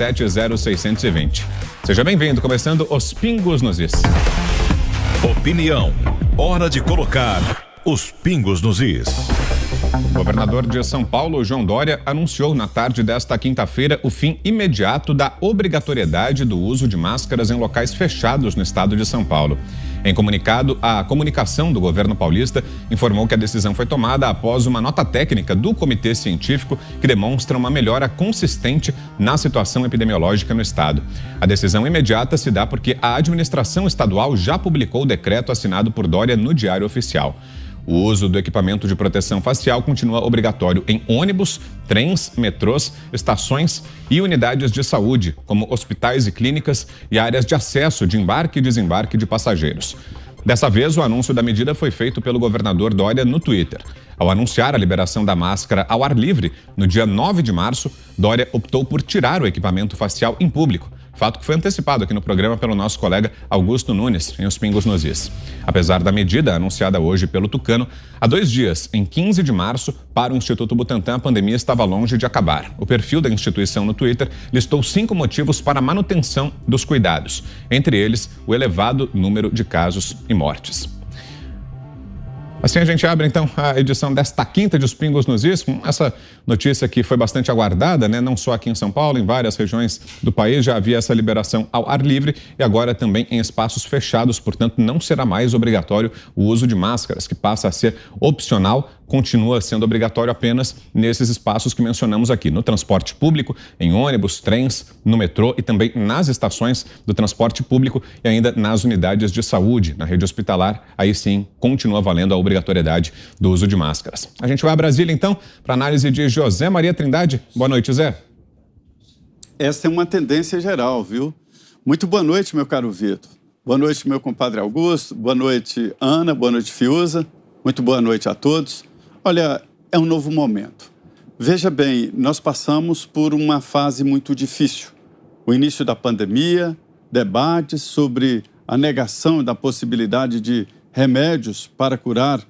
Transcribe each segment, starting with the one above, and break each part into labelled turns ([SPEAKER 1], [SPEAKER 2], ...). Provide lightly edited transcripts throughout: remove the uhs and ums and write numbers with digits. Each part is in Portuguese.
[SPEAKER 1] 70620. Seja bem-vindo, começando os Pingos nos Is.
[SPEAKER 2] Opinião, hora de colocar os pingos nos is.
[SPEAKER 1] O governador de São Paulo, João Dória, anunciou na tarde desta quinta-feira o fim imediato da obrigatoriedade do uso de máscaras em locais fechados no estado de São Paulo. Em comunicado, a comunicação do governo paulista informou que a decisão foi tomada após uma nota técnica do comitê científico que demonstra uma melhora consistente na situação epidemiológica no estado. A decisão imediata se dá porque a administração estadual já publicou o decreto assinado por Dória no Diário Oficial. O uso do equipamento de proteção facial continua obrigatório em ônibus, trens, metrôs, estações e unidades de saúde, como hospitais e clínicas e áreas de acesso de embarque e desembarque de passageiros. Dessa vez, o anúncio da medida foi feito pelo governador Dória no Twitter. Ao anunciar a liberação da máscara ao ar livre, no dia 9 de março, Dória optou por tirar o equipamento facial em público. Fato que foi antecipado aqui no programa pelo nosso colega Augusto Nunes, em Os Pingos nos Is. Apesar da medida anunciada hoje pelo Tucano, há 2 dias, em 15 de março, para o Instituto Butantan, a pandemia estava longe de acabar. O perfil da instituição no Twitter listou 5 motivos para a manutenção dos cuidados, entre eles o elevado número de casos e mortes. Assim a gente abre então a edição desta quinta de Os Pingos nos Is, com essa notícia que foi bastante aguardada, né? Não só aqui em São Paulo, em várias regiões do país já havia essa liberação ao ar livre e agora também em espaços fechados, portanto não será mais obrigatório o uso de máscaras, que passa a ser opcional, continua sendo obrigatório apenas nesses espaços que mencionamos aqui, no transporte público, em ônibus, trens, no metrô e também nas estações do transporte público e ainda nas unidades de saúde, na rede hospitalar, aí sim continua valendo a obrigatoriedade do uso de máscaras. A gente vai a Brasília então para análise de José Maria Trindade. Boa noite, Zé.
[SPEAKER 3] Essa é uma tendência geral, viu? Muito boa noite, meu caro Vitor. Boa noite, meu compadre Augusto. Boa noite, Ana. Boa noite, Fiuza. Muito boa noite a todos. Olha, é um novo momento. Veja bem, nós passamos por uma fase muito difícil. O início da pandemia, debates sobre a negação da possibilidade de remédios para curar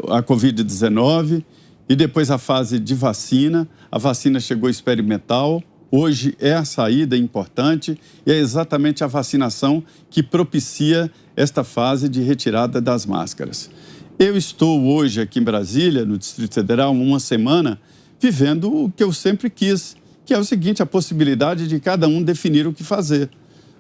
[SPEAKER 3] a Covid-19 e depois a fase de vacina. A vacina chegou experimental. Hoje é a saída importante e é exatamente a vacinação que propicia esta fase de retirada das máscaras. Eu estou hoje aqui em Brasília, no Distrito Federal, uma semana, vivendo o que eu sempre quis, que é o seguinte, a possibilidade de cada um definir o que fazer.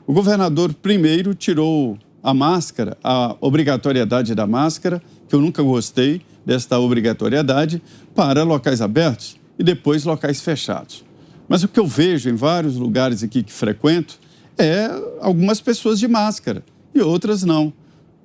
[SPEAKER 3] O governador primeiro tirou a máscara, a obrigatoriedade da máscara, que eu nunca gostei desta obrigatoriedade, para locais abertos e depois locais fechados. Mas o que eu vejo em vários lugares aqui que frequento é algumas pessoas de máscara e outras não.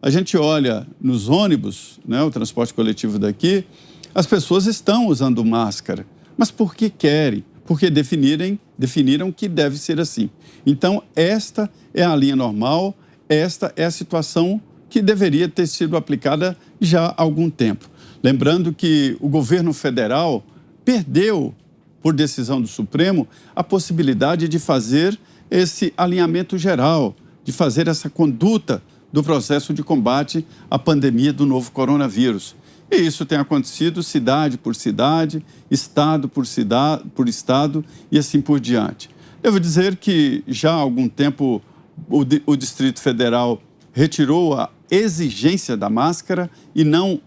[SPEAKER 3] A gente olha nos ônibus, né, o transporte coletivo daqui, as pessoas estão usando máscara. Mas por que querem? Porque definiram que deve ser assim. Então, esta é a linha normal, esta é a situação que deveria ter sido aplicada já há algum tempo. Lembrando que o governo federal perdeu, por decisão do Supremo, a possibilidade de fazer esse alinhamento geral, de fazer essa conduta do processo de combate à pandemia do novo coronavírus. E isso tem acontecido cidade por cidade, estado por estado e assim por diante. Devo dizer que já há algum tempo o Distrito Federal retirou a exigência da máscara e não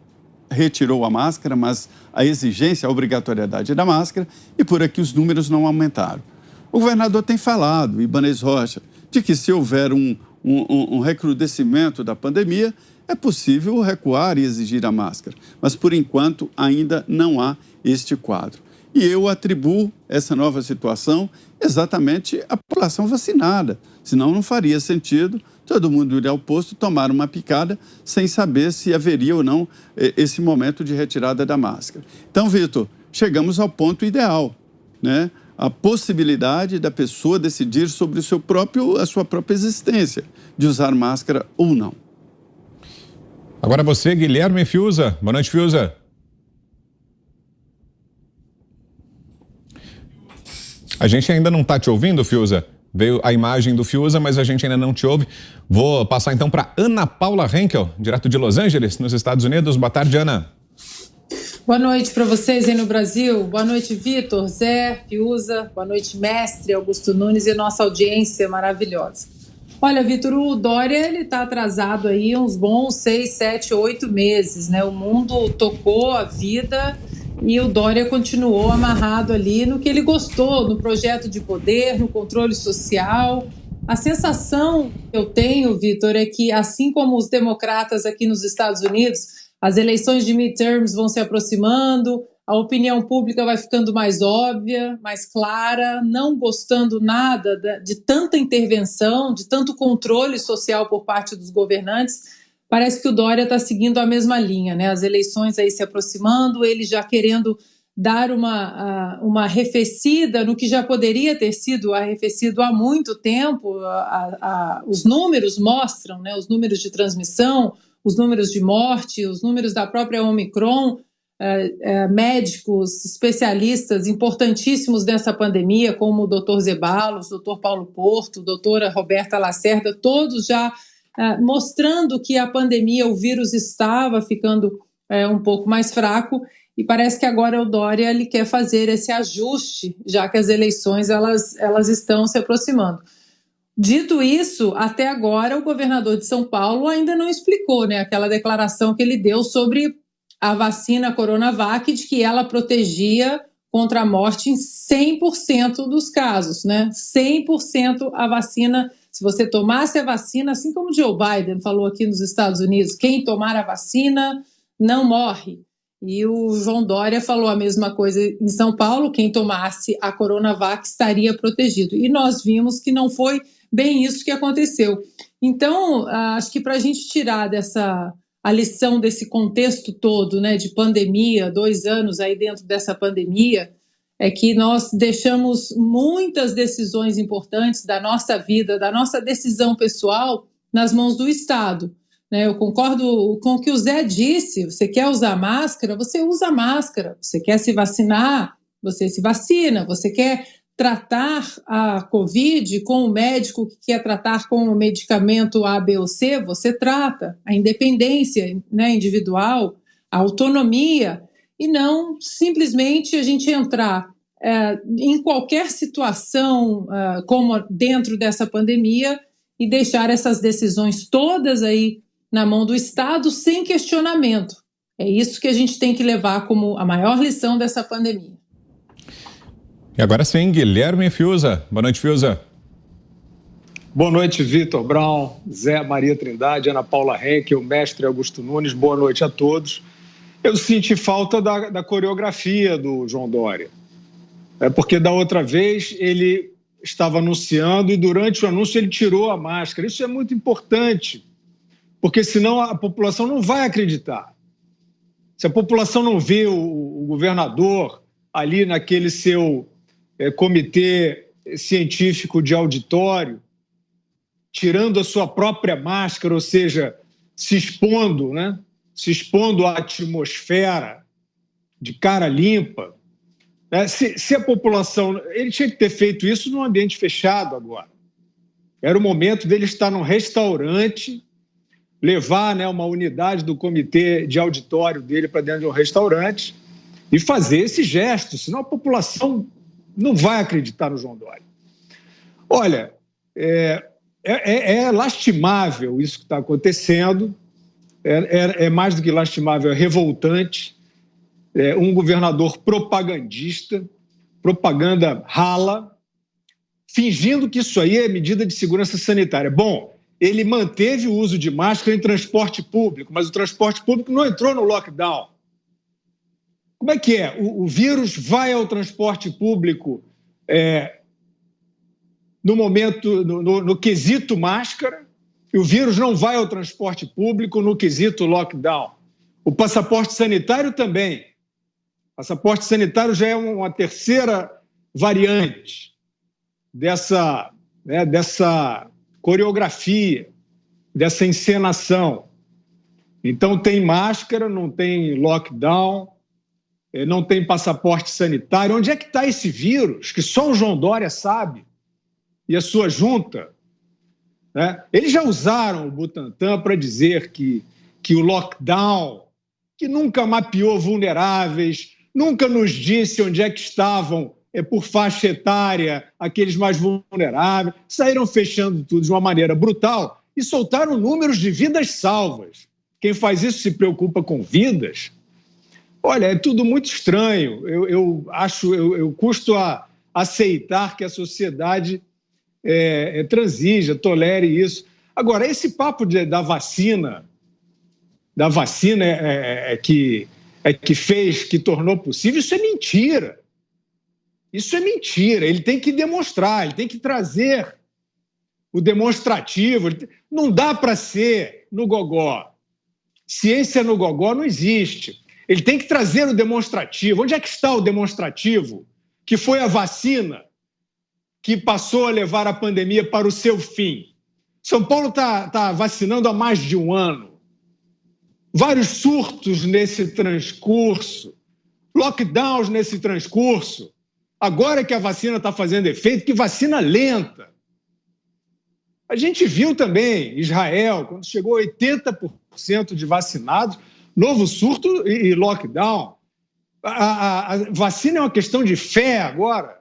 [SPEAKER 3] retirou a máscara, mas a exigência, a obrigatoriedade da máscara, e por aqui os números não aumentaram. O governador tem falado, Ibanez Rocha, de que se houver um recrudescimento da pandemia, é possível recuar e exigir a máscara. Mas, por enquanto, ainda não há este quadro. E eu atribuo essa nova situação exatamente à população vacinada. Senão, não faria sentido todo mundo ir ao posto tomar uma picada sem saber se haveria ou não esse momento de retirada da máscara. Então, Vitor, chegamos ao ponto ideal, né? A possibilidade da pessoa decidir sobre a sua própria existência, de usar máscara ou não.
[SPEAKER 1] Agora você, Guilherme Fiuza. Boa noite, Fiuza. A gente ainda não está te ouvindo, Fiuza. Veio a imagem do Fiuza, mas a gente ainda não te ouve. Vou passar então para Ana Paula Henkel, direto de Los Angeles, nos Estados Unidos. Boa tarde, Ana.
[SPEAKER 4] Boa noite para vocês aí no Brasil. Boa noite, Vitor, Zé, Fiuza. Boa noite, mestre Augusto Nunes e nossa audiência maravilhosa. Olha, Vitor, o Dória ele está atrasado aí uns bons 6, 7, 8 meses, né? O mundo tocou a vida e o Dória continuou amarrado ali no que ele gostou, no projeto de poder, no controle social. A sensação que eu tenho, Vitor, é que assim como os democratas aqui nos Estados Unidos, as eleições de midterms vão se aproximando, a opinião pública vai ficando mais óbvia, mais clara, não gostando nada de tanta intervenção, de tanto controle social por parte dos governantes. Parece que o Dória está seguindo a mesma linha, né? As eleições aí se aproximando, ele já querendo dar uma arrefecida no que já poderia ter sido arrefecido há muito tempo. Os números mostram, né? Os números de transmissão, os números de morte, os números da própria Omicron, médicos, especialistas importantíssimos dessa pandemia, como o Dr. Zeballos, o Dr. Paulo Porto, a doutora Roberta Lacerda, todos já mostrando que a pandemia, o vírus estava ficando um pouco mais fraco, e parece que agora o Dória ele quer fazer esse ajuste, já que as eleições elas estão se aproximando. Dito isso, até agora o governador de São Paulo ainda não explicou, né, aquela declaração que ele deu sobre a vacina Coronavac, de que ela protegia contra a morte em 100% dos casos, né? 100% a vacina, se você tomasse a vacina, assim como Joe Biden falou aqui nos Estados Unidos, quem tomar a vacina não morre. E o João Dória falou a mesma coisa em São Paulo, quem tomasse a Coronavac estaria protegido. E nós vimos que não foi bem isso que aconteceu. Então, acho que para a gente tirar a lição desse contexto todo, né, de pandemia, 2 anos aí dentro dessa pandemia, é que nós deixamos muitas decisões importantes da nossa vida, da nossa decisão pessoal, nas mãos do Estado. Eu concordo com o que o Zé disse, você quer usar máscara, você usa máscara, você quer se vacinar, você se vacina, você quer tratar a Covid com o médico que quer tratar com o medicamento A, B ou C, você trata. A independência, né, individual, a autonomia, e não simplesmente a gente entrar em qualquer situação, como dentro dessa pandemia, e deixar essas decisões todas aí na mão do Estado sem questionamento. É isso que a gente tem que levar como a maior lição dessa pandemia.
[SPEAKER 1] E agora sim, Guilherme Fiuza. Boa noite, Fiuza.
[SPEAKER 5] Boa noite, Vitor Brown, Zé Maria Trindade, Ana Paula Henkel, mestre Augusto Nunes. Boa noite a todos. Eu senti falta da coreografia do João Dória. Porque da outra vez ele estava anunciando e durante o anúncio ele tirou a máscara. Isso é muito importante, porque senão a população não vai acreditar. Se a população não vê o governador ali naquele seu comitê científico de auditório, tirando a sua própria máscara, ou seja, se expondo, né? Se expondo à atmosfera de cara limpa, né? Se a população... Ele tinha que ter feito isso num ambiente fechado agora. Era o momento dele estar num restaurante, levar, né, uma unidade do comitê de auditório dele para dentro de um restaurante e fazer esse gesto, senão a população não vai acreditar no João Dória. Olha, é lastimável isso que está acontecendo, é mais do que lastimável, é revoltante. Um governador propagandista, propaganda rala, fingindo que isso aí é medida de segurança sanitária. Bom, ele manteve o uso de máscara em transporte público, mas o transporte público não entrou no lockdown. Como é que é? O vírus vai ao transporte público no momento, no quesito máscara, e o vírus não vai ao transporte público no quesito lockdown. O passaporte sanitário também. O passaporte sanitário já é uma terceira variante dessa coreografia, dessa encenação. Então, tem máscara, não tem lockdown, não tem passaporte sanitário. Onde é que está esse vírus que só o João Dória sabe e a sua junta? Eles já usaram o Butantan para dizer que o lockdown que nunca mapeou vulneráveis, nunca nos disse onde é que estavam, por faixa etária, aqueles mais vulneráveis, saíram fechando tudo de uma maneira brutal e soltaram números de vidas salvas. Quem faz isso se preocupa com vidas? Olha, é tudo muito estranho. Eu custo a aceitar que a sociedade transija, tolere isso. Agora, esse papo da vacina que tornou possível, isso é mentira. Isso é mentira. Ele tem que demonstrar, ele tem que trazer o demonstrativo. Não dá para ser no gogó. Ciência no gogó não existe. Ele tem que trazer o demonstrativo. Onde é que está o demonstrativo? Que foi a vacina que passou a levar a pandemia para o seu fim. São Paulo está vacinando há mais de um ano. Vários surtos nesse transcurso, lockdowns nesse transcurso. Agora que a vacina está fazendo efeito, que vacina lenta. A gente viu também Israel, quando chegou a 80% de vacinados, novo surto e lockdown. A vacina é uma questão de fé agora.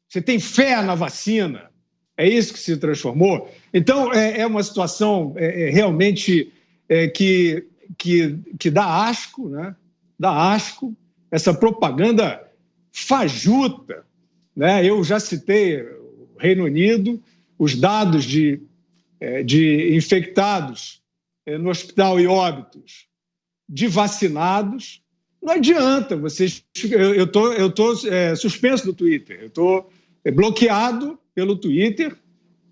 [SPEAKER 5] Você tem fé na vacina. É isso que se transformou. Então, é uma situação realmente que dá asco, né? Dá asco, essa propaganda fajuta, né? Eu já citei o Reino Unido, os dados de infectados no hospital e óbitos de vacinados. Não adianta, eu estou suspenso do Twitter, eu estou bloqueado pelo Twitter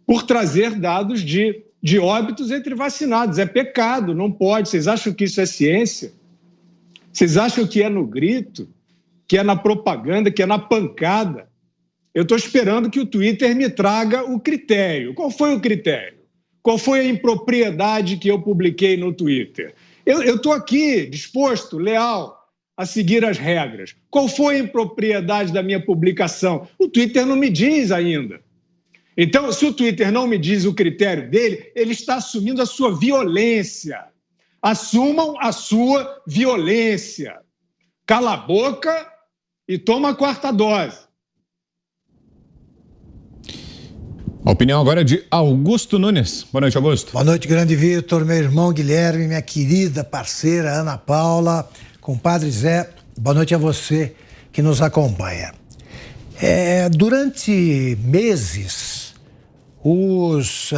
[SPEAKER 5] por trazer dados de óbitos entre vacinados. É pecado, não pode. Vocês acham que isso é ciência? Vocês acham que é no grito, que é na propaganda, que é na pancada? Eu estou esperando que o Twitter me traga o critério. Qual foi o critério? Qual foi a impropriedade que eu publiquei no Twitter? Eu estou aqui, disposto, leal, a seguir as regras. Qual foi a impropriedade da minha publicação? O Twitter não me diz ainda. Então, se o Twitter não me diz o critério dele, ele está assumindo a sua violência. Assumam a sua violência. Cala a boca e toma a quarta dose.
[SPEAKER 1] A opinião agora é de Augusto Nunes. Boa noite, Augusto.
[SPEAKER 6] Boa noite, grande Vitor, meu irmão Guilherme, minha querida parceira Ana Paula, compadre Zé. Boa noite a você que nos acompanha. Durante meses, os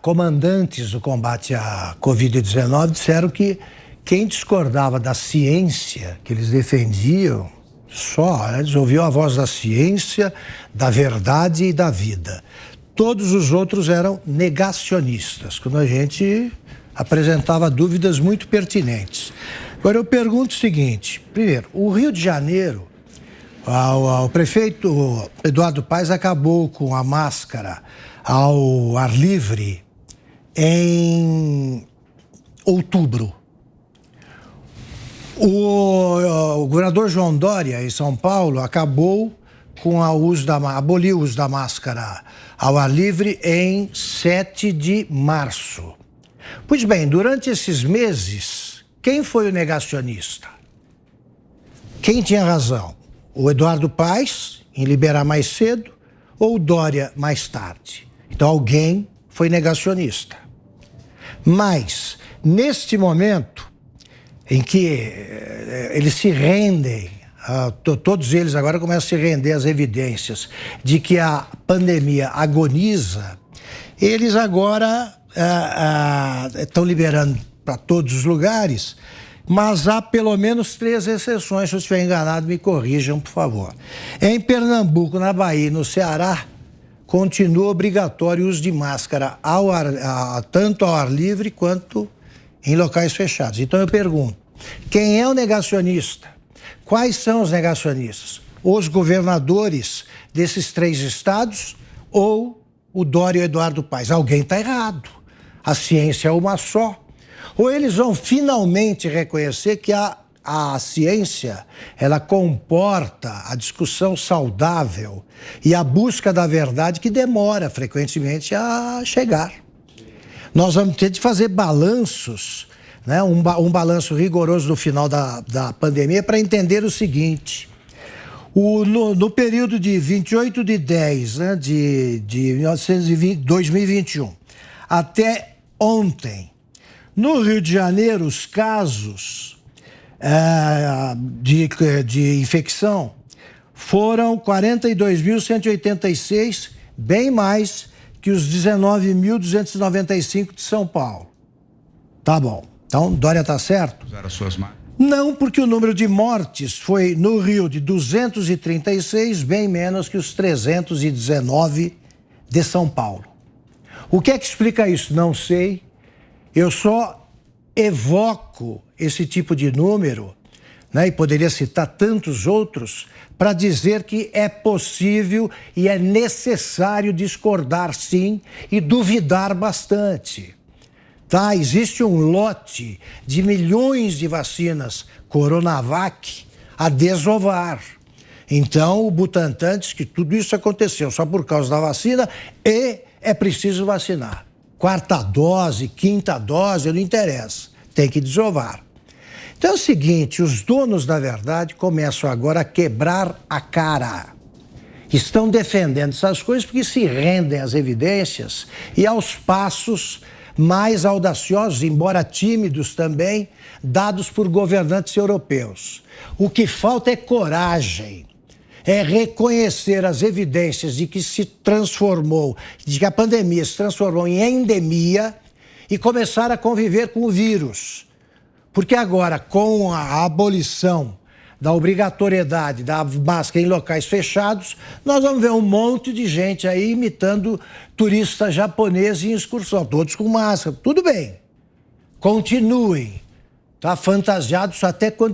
[SPEAKER 6] comandantes do combate à Covid-19 disseram que quem discordava da ciência que eles defendiam, eles ouviam a voz da ciência, da verdade e da vida. Todos os outros eram negacionistas, quando a gente apresentava dúvidas muito pertinentes. Agora eu pergunto o seguinte, primeiro, o Rio de Janeiro, o prefeito Eduardo Paes acabou com a máscara ao ar livre em outubro. O governador João Dória, em São Paulo, acabou com aboliu o uso da máscara ao ar livre em 7 de março. Pois bem, durante esses meses, quem foi o negacionista? Quem tinha razão? O Eduardo Paes, em liberar mais cedo, ou o Dória mais tarde? Então alguém foi negacionista. Mas, neste momento em que eles se rendem, todos eles agora começam a se render às evidências de que a pandemia agoniza, eles agora estão liberando para todos os lugares, mas há pelo menos 3 exceções. Se eu estiver enganado, me corrijam, por favor. Em Pernambuco, na Bahia e no Ceará, continua obrigatório o uso de máscara tanto ao ar livre quanto em locais fechados. Então eu pergunto, quem é o negacionista? Quais são os negacionistas? Os governadores desses 3 estados ou o Dória e o Eduardo Paes? Alguém está errado. A ciência é uma só. Ou eles vão finalmente reconhecer que a ciência, ela comporta a discussão saudável e a busca da verdade que demora frequentemente a chegar. Nós vamos ter de fazer balanços né, um balanço rigoroso do final da pandemia para entender o seguinte. No período de 28 de 10, né, de 2021, até ontem, no Rio de Janeiro, os casos de infecção foram 42.186, bem mais que os 19.295 de São Paulo. Tá bom. Então, Dória está certo?
[SPEAKER 7] Usar as suas marcas.
[SPEAKER 6] Não, porque o número de mortes foi no Rio de 236, bem menos que os 319 de São Paulo. O que é que explica isso? Não sei. Eu só evoco esse tipo de número, né, e poderia citar tantos outros, para dizer que é possível e é necessário discordar, sim, e duvidar bastante. Tá? Existe um lote de milhões de vacinas Coronavac a desovar. Então, o Butantan diz que tudo isso aconteceu só por causa da vacina e é preciso vacinar. 4ª dose, 5ª dose, não interessa. Tem que desovar. Então é o seguinte, os donos da verdade começam agora a quebrar a cara. Estão defendendo essas coisas porque se rendem às evidências e aos passos mais audaciosos, embora tímidos também, dados por governantes europeus. O que falta é coragem, é reconhecer as evidências de que a pandemia se transformou em endemia e começar a conviver com o vírus. Porque agora, com a abolição da obrigatoriedade da máscara em locais fechados, nós vamos ver um monte de gente aí imitando turista japonês em excursão, todos com máscara. Tudo bem, continuem, tá? Fantasiados até quando